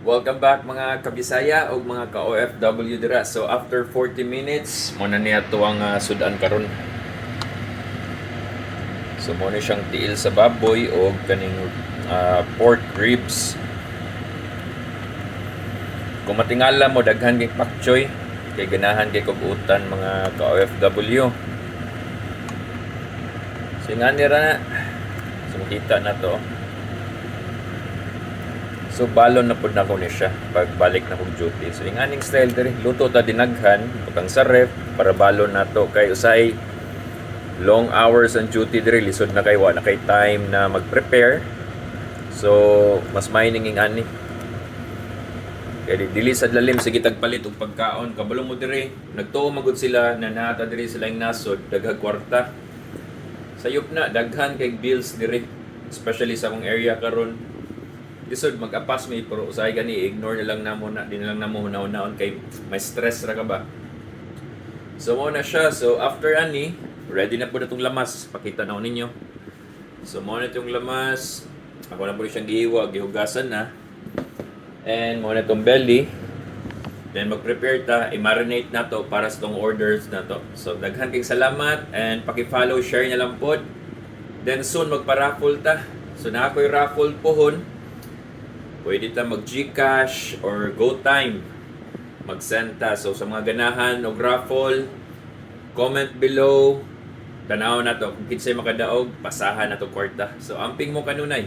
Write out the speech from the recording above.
Welcome back mga kabisaya o mga ka-OFW dira. So after 40 minutes, muna niya to ang sudan karon. So muna siyang tiil sa baboy o kaning pork ribs. Kung matingala mo daghan kay pak choy, kay ganahan kay kugutan mga ka-OFW. So nga nira na. So makita na to. So balon na pud nako ni siya pagbalik na kog duty. So ing aning style diri, luto ta dinaghan, butang sa ref para balon na to kay usay long hours on duty diri, lisod na kay wa na kay time na mag-prepare. So mas mining ing ani. Kay dili sa lalim sige tagpalit og pagkaon, kabalo mo diri, nagtuo magud sila na nata diri sila ing nasod daghang kwarta. Sayop na daghan kay bills diri, especially sa akong area karon. Isod mag-apas may pero usay gani ignore na lang namo na, di na lang namo hunaw-hunaon kay may stress ra ka ba. So mo na siya. So after ani, ready na po na itong lamas. Pakita na ko ninyo. So mo na itong lamas. Ako na po siyang gihiwa, gihugasan na. And mo na itong belly. Then mag-prepare ta, i-marinate na to para sa itong orders na to. So daghan kayong salamat and paki-follow, share na lang po. Then soon magpa-raffle ta. So na ako'y raffle pohon. Pwede ta mag-Gcash or GoTime. Mag-send ta. So sa mga ganahan o raffle, comment below. Tanaw na to. Kung kinsay makadaog, pasahan na to kwarta. So amping mo kanunay.